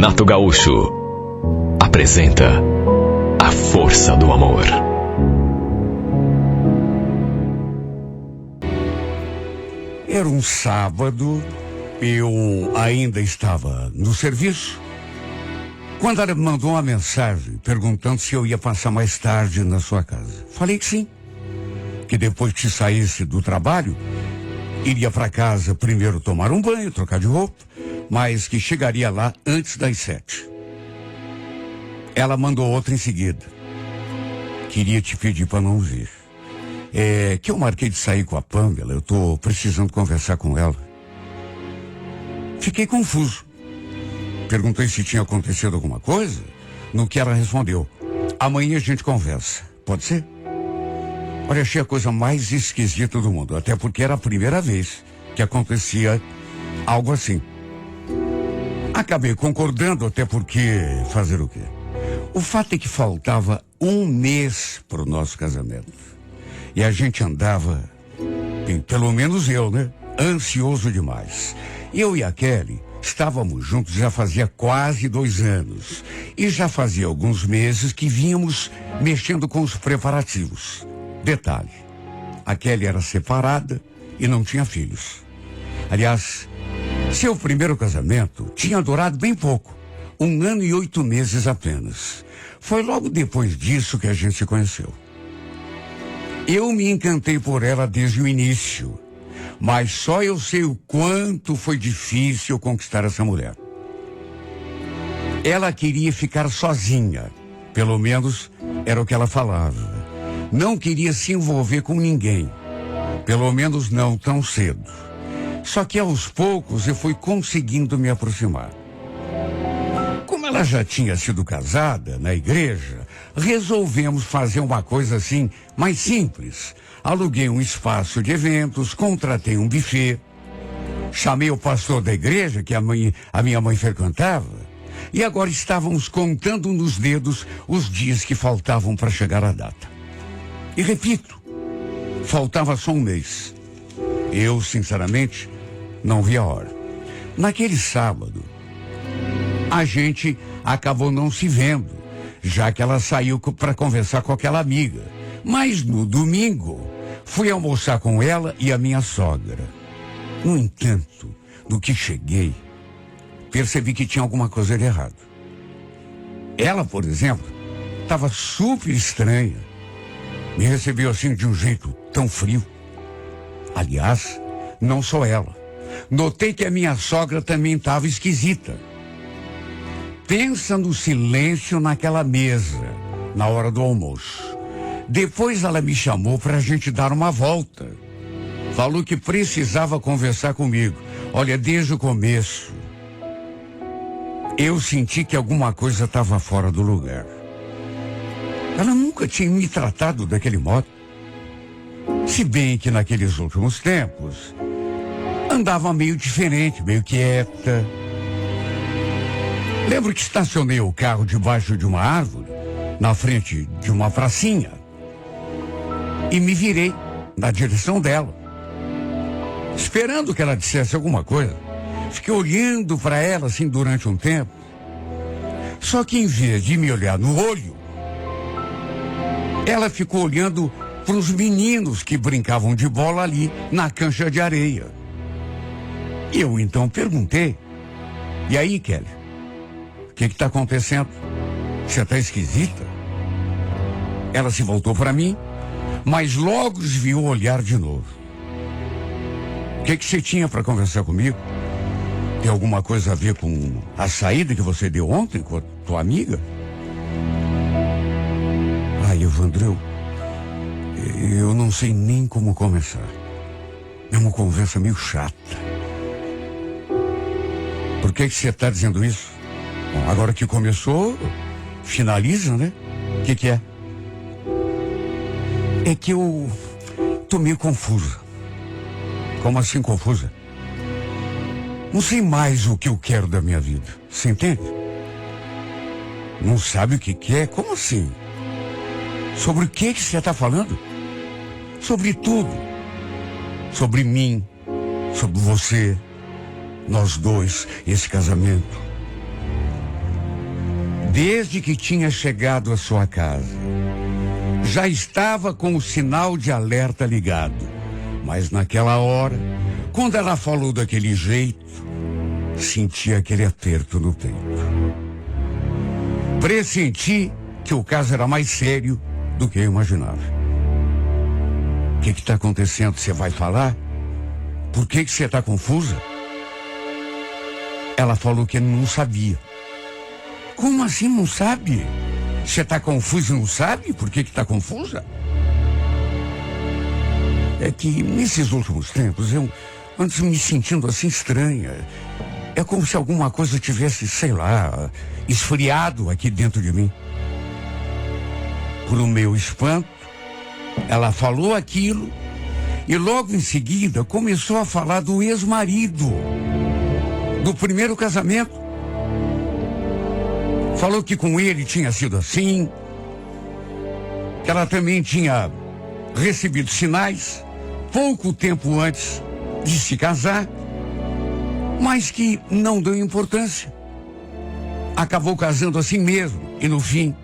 Renato Gaúcho apresenta A Força do Amor. Era um sábado, eu ainda estava no serviço, quando ela me mandou uma mensagem perguntando se eu ia passar mais tarde na sua casa. Falei que sim, que depois que saísse do trabalho, iria para casa primeiro tomar um banho, trocar de roupa, mas que chegaria lá antes das 7. Ela mandou outra em seguida. Queria te pedir para não vir. Que eu marquei de sair com a Pamela, eu tô precisando conversar com ela. Fiquei confuso. Perguntei se tinha acontecido alguma coisa, no que ela respondeu: amanhã a gente conversa, pode ser? Olha, achei a coisa mais esquisita do mundo, até porque era a primeira vez que acontecia algo assim. Acabei concordando, até porque fazer o quê? O fato é que faltava um mês para o nosso casamento. E a gente andava, pelo menos eu, né? Ansioso demais. Eu e a Kelly estávamos juntos já fazia quase 2 anos. E já fazia alguns meses que vínhamos mexendo com os preparativos. Detalhe, a Kelly era separada e não tinha filhos. Aliás, seu primeiro casamento tinha durado bem pouco. 1 ano e 8 meses apenas. Foi logo depois disso que a gente se conheceu. Eu me encantei por ela desde o início, mas só eu sei o quanto foi difícil conquistar essa mulher. Ela queria ficar sozinha, pelo menos era o que ela falava. Não queria se envolver com ninguém, pelo menos não tão cedo. Só que aos poucos eu fui conseguindo me aproximar. Como ela já tinha sido casada na igreja, resolvemos fazer uma coisa assim, mais simples. Aluguei um espaço de eventos, contratei um buffet, chamei o pastor da igreja que a minha mãe frequentava, e agora estávamos contando nos dedos os dias que faltavam para chegar à data. E repito, faltava só 1 mês. Eu, sinceramente, não vi a hora. Naquele sábado, a gente acabou não se vendo, já que ela saiu para conversar com aquela amiga. Mas no domingo, fui almoçar com ela e a minha sogra. No entanto, no que cheguei, percebi que tinha alguma coisa de errado. Ela, por exemplo, estava super estranha. Me recebeu assim de um jeito tão frio. Aliás, não só ela. Notei que a minha sogra também estava esquisita. Pensa no silêncio naquela mesa, na hora do almoço. Depois ela me chamou para a gente dar uma volta. Falou que precisava conversar comigo. Olha, desde o começo, eu senti que alguma coisa estava fora do lugar. Ela nunca tinha me tratado daquele modo. Se bem que naqueles últimos tempos, andava meio diferente, meio quieta. Lembro que estacionei o carro debaixo de uma árvore, na frente de uma pracinha, e me virei na direção dela, esperando que ela dissesse alguma coisa. Fiquei olhando para ela assim durante um tempo. Só que em vez de me olhar no olho, ela ficou olhando para os meninos que brincavam de bola ali na cancha de areia. Eu então perguntei: e aí, Kelly, o que está acontecendo? Você está esquisita? Ela se voltou para mim, mas logo desviou o olhar de novo. O que você tinha para conversar comigo? Tem alguma coisa a ver com a saída que você deu ontem com a tua amiga? Ai, Evandro, eu não sei nem como começar. É uma conversa meio chata. Por que você está dizendo isso? Bom, agora que começou, finaliza, né? O que é? É que eu tô meio confusa. Como assim confusa? Não sei mais o que eu quero da minha vida. Você entende? Não sabe o que quer? Como assim? Sobre o que você está falando? Sobre tudo. Sobre mim. Sobre você. Nós dois. Esse casamento. Desde que tinha chegado à sua casa, já estava com o sinal de alerta ligado. Mas naquela hora, quando ela falou daquele jeito, senti aquele aperto no peito. Pressenti que o caso era mais sério do que eu imaginava. O que está acontecendo? Você vai falar? Por que você está confusa? Ela falou que não sabia. Como assim não sabe? Você está confusa e não sabe por que está confusa? É que nesses últimos tempos eu ando me sentindo assim estranha. É como se alguma coisa tivesse, sei lá, esfriado aqui dentro de mim. Por o meu espanto, ela falou aquilo e logo em seguida começou a falar do ex-marido, do primeiro casamento. Falou que com ele tinha sido assim, que ela também tinha recebido sinais pouco tempo antes de se casar, mas que não deu importância. Acabou casando assim mesmo e no fim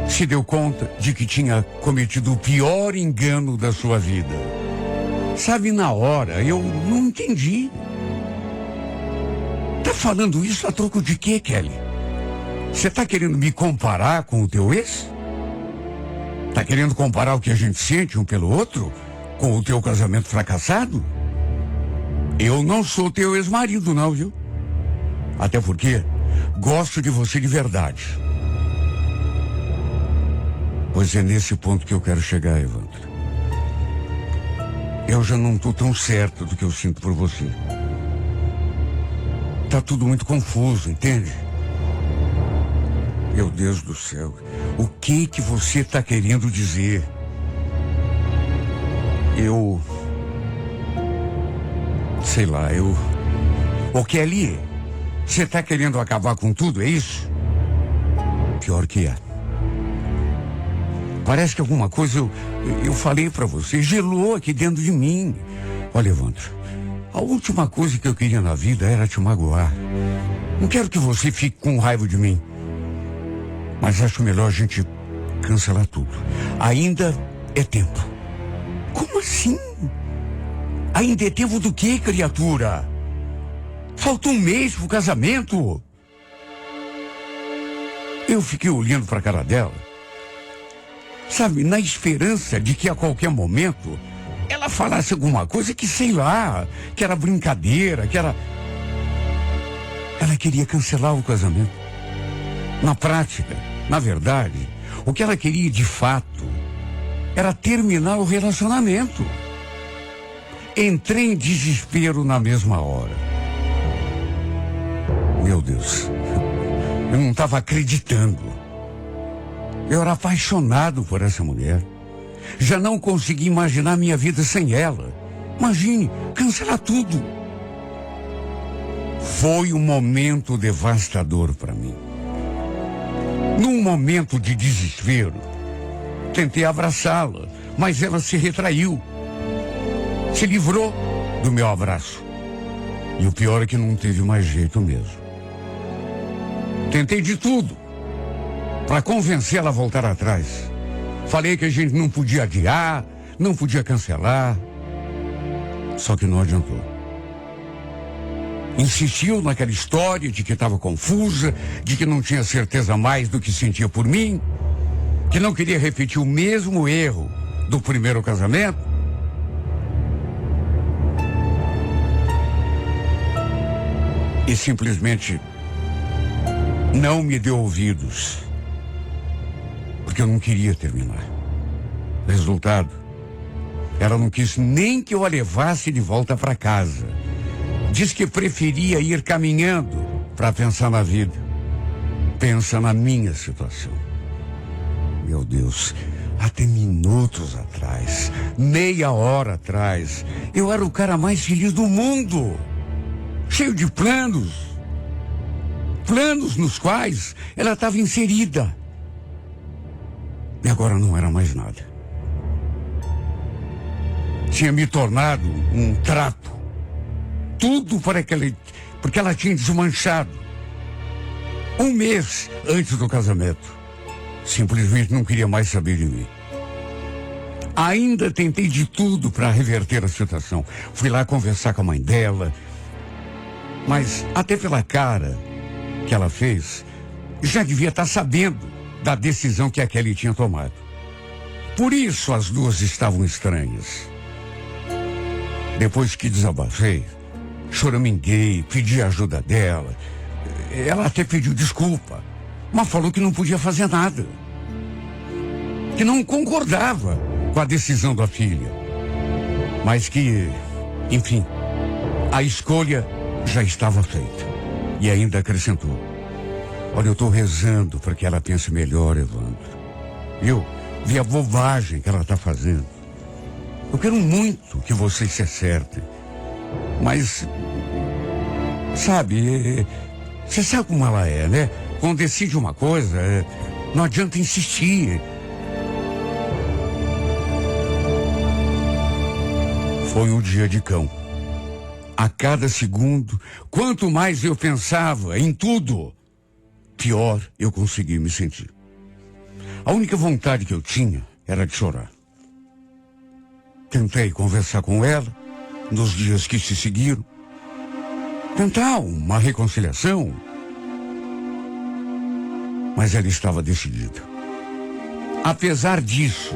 se deu conta de que tinha cometido o pior engano da sua vida. Sabe, na hora eu não entendi. Tá falando isso a troco de quê, Kelly? Você tá querendo me comparar com o teu ex? Tá querendo comparar o que a gente sente um pelo outro com o teu casamento fracassado? Eu não sou teu ex-marido, não, viu? Até porque gosto de você de verdade. Pois é nesse ponto que eu quero chegar, Evandro. Eu já não tô tão certo do que eu sinto por você. Tá tudo muito confuso, entende? Meu Deus do céu, o que você tá querendo dizer? Sei lá, O Kelly, você tá querendo acabar com tudo, é isso? Pior que é. Parece que alguma coisa eu falei pra você, gelou aqui dentro de mim. Olha, Evandro, a última coisa que eu queria na vida era te magoar. Não quero que você fique com raiva de mim. Mas acho melhor a gente cancelar tudo. Ainda é tempo. Como assim? Ainda é tempo do quê, criatura? Falta um mês pro casamento. Eu fiquei olhando pra cara dela, sabe, na esperança de que a qualquer momento ela falasse alguma coisa que, sei lá, que era brincadeira, que era... Ela queria cancelar o casamento. Na prática, na verdade, o que ela queria de fato era terminar o relacionamento. Entrei em desespero na mesma hora. Meu Deus, eu não estava acreditando. Eu era apaixonado por essa mulher. Já não conseguia imaginar minha vida sem ela. Imagine, cancelar tudo. Foi um momento devastador para mim. Num momento de desespero, tentei abraçá-la, mas ela se retraiu. Se livrou do meu abraço. E o pior é que não teve mais jeito mesmo. Tentei de tudo para convencê-la a voltar atrás. Falei que a gente não podia adiar, não podia cancelar. Só que não adiantou. Insistiu naquela história de que estava confusa, de que não tinha certeza mais do que sentia por mim, que não queria repetir o mesmo erro do primeiro casamento. E simplesmente não me deu ouvidos, porque eu não queria terminar. Resultado, ela não quis nem que eu a levasse de volta para casa. Diz que preferia ir caminhando para pensar na vida. Pensa na minha situação. Meu Deus, até minutos atrás, meia hora atrás, eu era o cara mais feliz do mundo. Cheio de planos. Planos nos quais ela estava inserida. E agora não era mais nada. Tinha me tornado um trapo. Tudo porque ela tinha desmanchado. Um mês antes do casamento. Simplesmente não queria mais saber de mim. Ainda tentei de tudo para reverter a situação. Fui lá conversar com a mãe dela. Mas até pela cara que ela fez, já devia estar sabendo da decisão que a Kelly tinha tomado. Por isso as duas estavam estranhas. Depois que desabafei, choraminguei, pedi a ajuda dela. Ela até pediu desculpa, mas falou que não podia fazer nada. Que não concordava com a decisão da filha. Mas que, enfim, a escolha já estava feita. E ainda acrescentou: olha, eu estou rezando para que ela pense melhor, Evandro. Eu vi a bobagem que ela está fazendo. Eu quero muito que vocês se acertem. Mas, sabe, você sabe como ela é, né? Quando decide uma coisa, não adianta insistir. Foi um dia de cão. A cada segundo, quanto mais eu pensava em tudo, pior eu conseguia me sentir. A única vontade que eu tinha era de chorar. Tentei conversar com ela nos dias que se seguiram. Tentar uma reconciliação. Mas ela estava decidida. Apesar disso,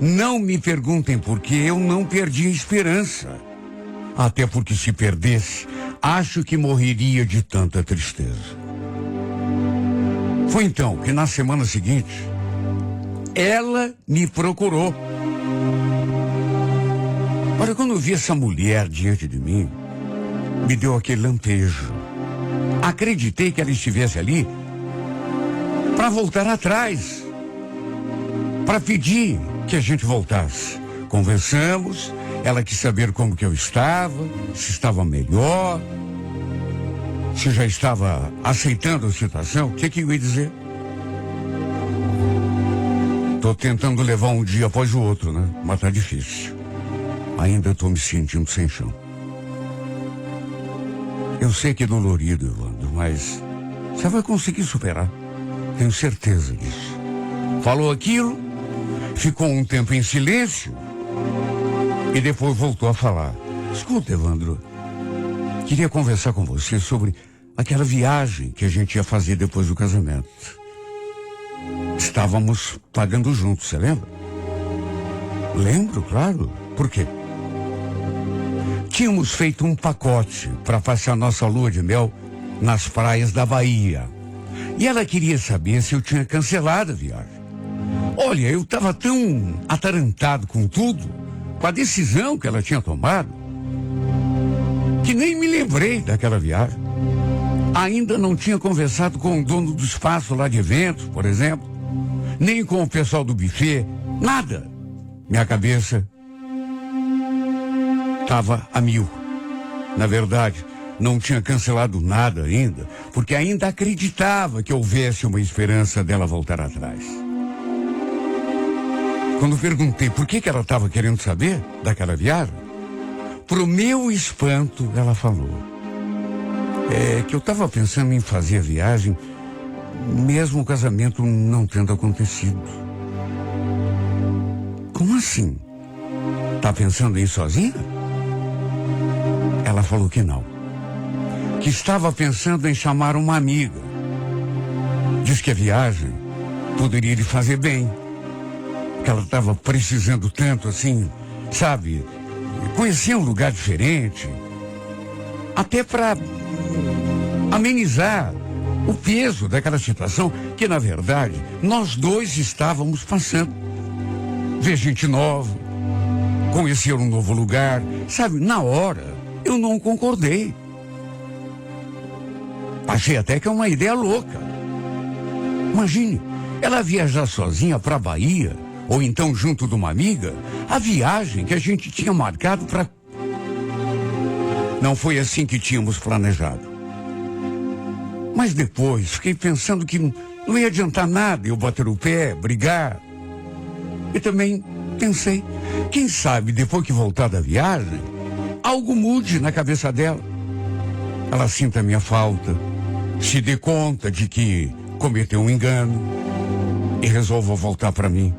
não me perguntem por que eu não perdi a esperança. Até porque se perdesse, acho que morreria de tanta tristeza. Foi então que na semana seguinte, ela me procurou. Olha, quando eu vi essa mulher diante de mim, me deu aquele lampejo. Acreditei que ela estivesse ali para voltar atrás, para pedir que a gente voltasse. Conversamos, ela quis saber como que eu estava, se estava melhor, se já estava aceitando a situação. O que eu ia dizer? Estou tentando levar um dia após o outro, né? Mas tá difícil. Ainda estou me sentindo sem chão. Eu sei que é dolorido, Evandro, mas você vai conseguir superar. Tenho certeza disso. Falou aquilo, ficou um tempo em silêncio e depois voltou a falar. Escuta, Evandro, queria conversar com você sobre aquela viagem que a gente ia fazer depois do casamento. Estávamos pagando juntos, você lembra? Lembro, claro. Por quê? Tínhamos feito um pacote para passar nossa lua de mel nas praias da Bahia. E ela queria saber se eu tinha cancelado a viagem. Olha, eu estava tão atarantado com tudo, com a decisão que ela tinha tomado, que nem me lembrei daquela viagem. Ainda não tinha conversado com o dono do espaço lá de eventos, por exemplo, nem com o pessoal do buffet, nada. Minha cabeça estava a mil. Na verdade, não tinha cancelado nada ainda, porque ainda acreditava que houvesse uma esperança dela voltar atrás. Quando perguntei por que ela estava querendo saber daquela viagem, pro meu espanto, ela falou: que eu estava pensando em fazer a viagem, mesmo o casamento não tendo acontecido. Como assim? Tá pensando em ir sozinha? Ela falou que não. Que estava pensando em chamar uma amiga. Diz que a viagem poderia lhe fazer bem. Que ela estava precisando tanto assim, sabe? Conhecer um lugar diferente. Até para amenizar o peso daquela situação que, na verdade, nós dois estávamos passando. Ver gente nova, conhecer um novo lugar, sabe? Na hora, eu não concordei. Achei até que é uma ideia louca. Imagine, ela viajar sozinha para a Bahia, ou então junto de uma amiga, a viagem que a gente tinha marcado para... Não foi assim que tínhamos planejado. Mas depois, fiquei pensando que não ia adiantar nada eu bater o pé, brigar. E também pensei, quem sabe depois que voltar da viagem, algo mude na cabeça dela. Ela sinta a minha falta, se dê conta de que cometeu um engano e resolva voltar para mim.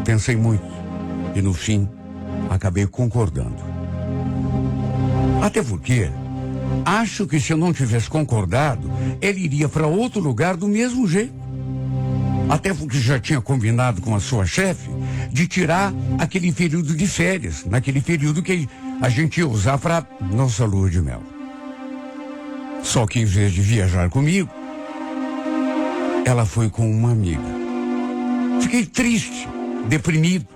Pensei muito e no fim acabei concordando. Até porque acho que se eu não tivesse concordado, ele iria para outro lugar do mesmo jeito. Até porque já tinha combinado com a sua chefe de tirar aquele período de férias, naquele período que a gente ia usar para nossa lua de mel. Só que em vez de viajar comigo, ela foi com uma amiga. Fiquei triste, deprimido.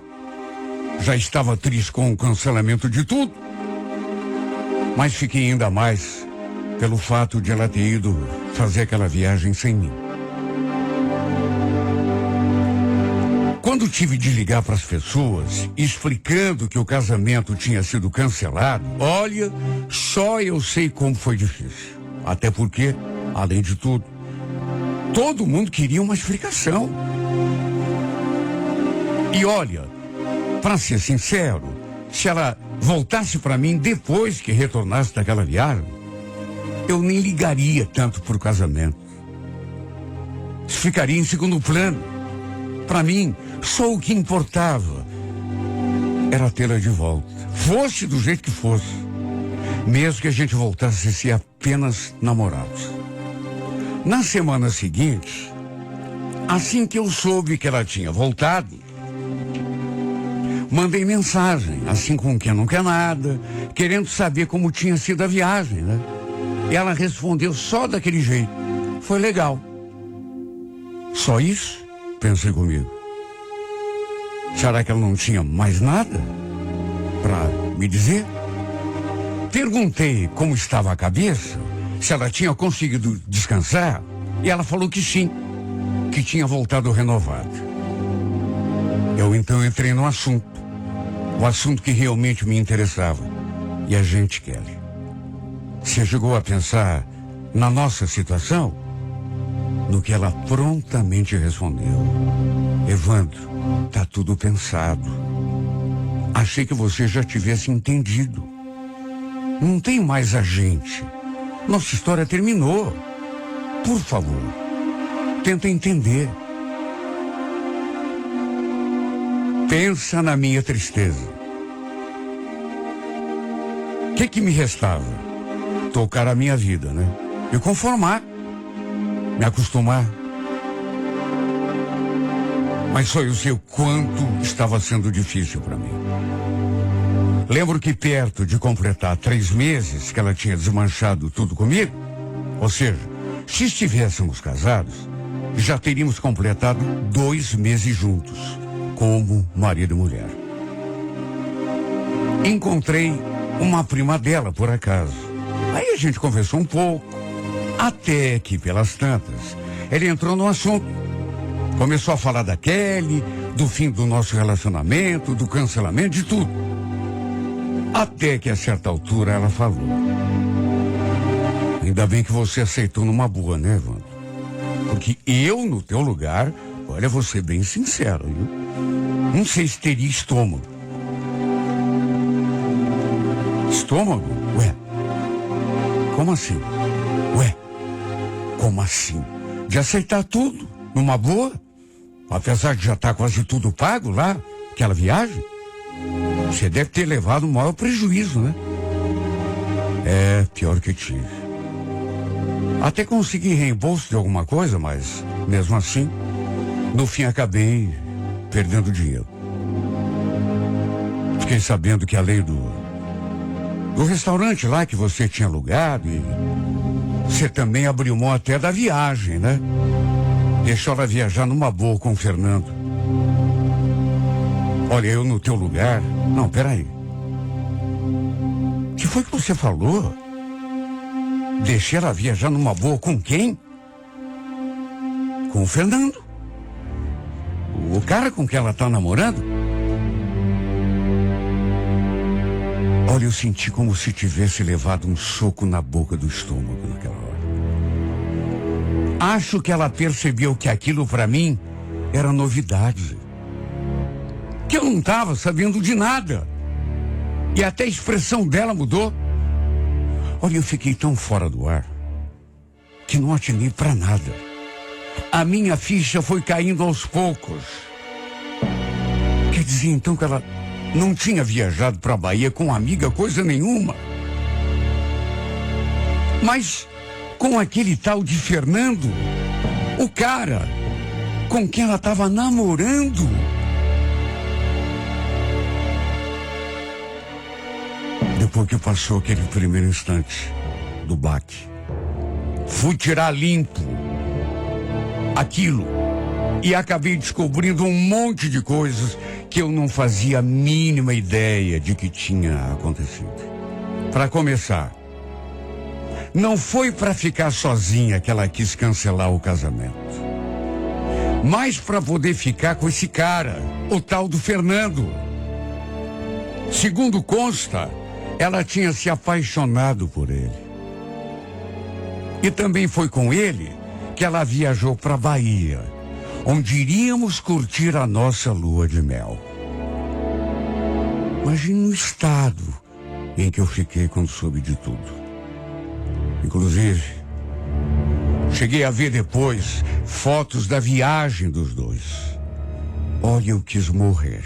Já estava triste com o cancelamento de tudo, mas fiquei ainda mais pelo fato de ela ter ido fazer aquela viagem sem mim. Quando tive de ligar para as pessoas, explicando que o casamento tinha sido cancelado, olha, só eu sei como foi difícil. Até porque, além de tudo, todo mundo queria uma explicação. E olha, para ser sincero, se ela voltasse para mim depois que retornasse daquela viagem, eu nem ligaria tanto pro casamento. Isso ficaria em segundo plano. Para mim, só o que importava era tê-la de volta. Fosse do jeito que fosse. Mesmo que a gente voltasse a ser apenas namorados. Na semana seguinte, assim que eu soube que ela tinha voltado, mandei mensagem, assim como quem não quer nada, querendo saber como tinha sido a viagem, né? E ela respondeu só daquele jeito. Foi legal. Só isso? Pensei comigo. Será que ela não tinha mais nada para me dizer? Perguntei como estava a cabeça, se ela tinha conseguido descansar, e ela falou que sim, que tinha voltado renovada. Eu então entrei no assunto, o assunto que realmente me interessava. E a gente, Kelly, você chegou a pensar na nossa situação? No que ela prontamente respondeu: Evandro, tá tudo pensado. Achei que você já tivesse entendido. Não tem mais a gente. Nossa história terminou. Por favor, tenta entender. Pensa na minha tristeza. O que me restava? Tocar a minha vida, né? E conformar. Me acostumar. Mas só eu sei o quanto estava sendo difícil para mim. Lembro que perto de completar 3 meses que ela tinha desmanchado tudo comigo, ou seja, se estivéssemos casados, já teríamos completado 2 meses juntos, como marido e mulher. Encontrei uma prima dela, por acaso. Aí a gente conversou um pouco, até que, pelas tantas, ele entrou no assunto. Começou a falar da Kelly, do fim do nosso relacionamento, do cancelamento, de tudo. Até que, a certa altura, ela falou: ainda bem que você aceitou numa boa, né, Evandro? Porque eu, no teu lugar, olha, vou ser bem sincero, viu? Não sei se teria estômago. Estômago? Ué, como assim? Ué, como assim? De aceitar tudo, numa boa? Apesar de já estar quase tudo pago lá, aquela viagem? Você deve ter levado o maior prejuízo, né? É, pior que tive. Até consegui reembolso de alguma coisa, mas, mesmo assim, no fim acabei perdendo dinheiro. Fiquei sabendo que além do restaurante lá que você tinha alugado, e você também abriu mão até da viagem, né? Deixou ela viajar numa boa com o Fernando. Olha, eu no teu lugar... Não, peraí. O que foi que você falou? Deixei ela viajar numa boa com quem? Com o Fernando. O cara com quem ela tá namorando? Olha, eu senti como se tivesse levado um soco na boca do estômago naquela hora. Acho que ela percebeu que aquilo para mim era novidade. Que eu não estava sabendo de nada. E até a expressão dela mudou. Olha, eu fiquei tão fora do ar que não atinei para nada. A minha ficha foi caindo aos poucos. Quer dizer, então, que ela não tinha viajado para a Bahia com amiga, coisa nenhuma. Mas com aquele tal de Fernando, o cara com quem ela estava namorando. Depois que passou aquele primeiro instante do baque, fui tirar limpo aquilo e acabei descobrindo um monte de coisas que eu não fazia a mínima ideia de que tinha acontecido. Para começar, não foi para ficar sozinha que ela quis cancelar o casamento, mas para poder ficar com esse cara, o tal do Fernando. Segundo consta, ela tinha se apaixonado por ele. E também foi com ele que ela viajou para a Bahia, onde iríamos curtir a nossa lua de mel. Imagine o estado em que eu fiquei quando soube de tudo. Inclusive, cheguei a ver depois fotos da viagem dos dois. Olha, eu quis morrer.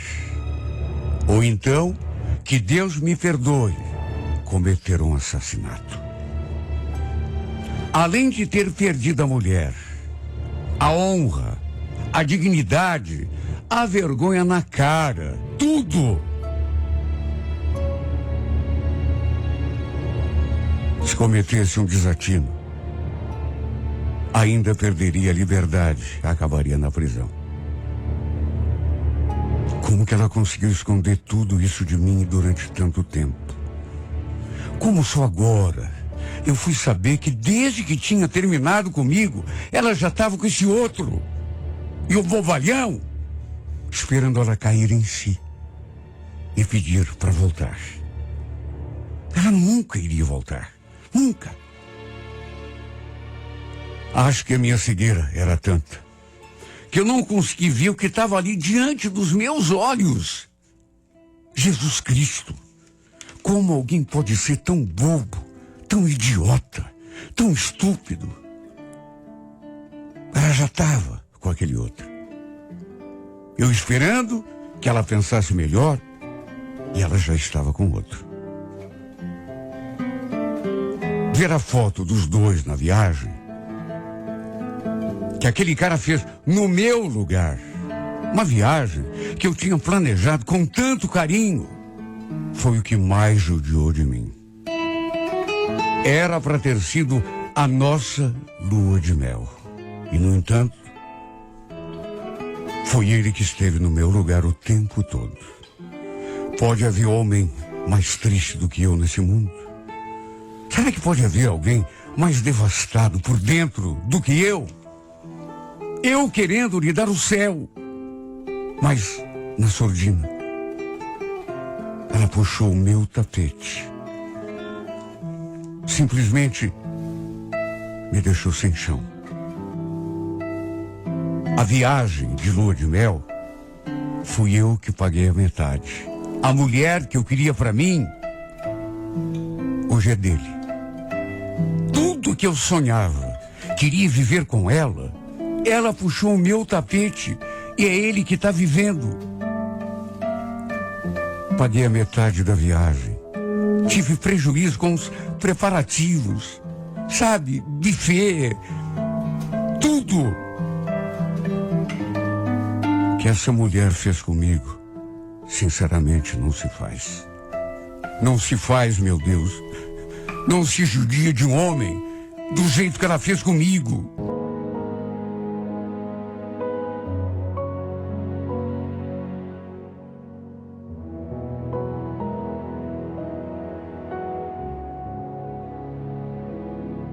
Ou então, que Deus me perdoe, cometer um assassinato. Além de ter perdido a mulher, a honra, a dignidade, a vergonha na cara, tudo. Se cometesse um desatino, ainda perderia a liberdade, acabaria na prisão. Como que ela conseguiu esconder tudo isso de mim durante tanto tempo? Como só agora eu fui saber que desde que tinha terminado comigo, ela já estava com esse outro. E o bobalhão esperando ela cair em si e pedir para voltar. Ela nunca iria voltar. Nunca. Acho que a minha cegueira era tanta que eu não consegui ver o que estava ali diante dos meus olhos. Jesus Cristo. Como alguém pode ser tão bobo, tão idiota, tão estúpido? Ela já estava com aquele outro. Eu esperando que ela pensasse melhor, e ela já estava com outro. Ver a foto dos dois na viagem, que aquele cara fez no meu lugar, uma viagem que eu tinha planejado com tanto carinho, foi o que mais judiou de mim. Era para ter sido a nossa lua de mel. E, no entanto, foi ele que esteve no meu lugar o tempo todo. Pode haver homem mais triste do que eu nesse mundo? Será que pode haver alguém mais devastado por dentro do que eu? Eu querendo lhe dar o céu, mas na sordina ela puxou o meu tapete. Simplesmente me deixou sem chão. A viagem de lua de mel, fui eu que paguei a metade. A mulher que eu queria para mim, hoje é dele. Tudo que eu sonhava, queria viver com ela, ela puxou o meu tapete e é ele que está vivendo. Paguei a metade da viagem. Tive prejuízo com os preparativos, sabe, buffet, tudo que essa mulher fez comigo, sinceramente não se faz. Não se faz, meu Deus. Não se judia de um homem do jeito que ela fez comigo.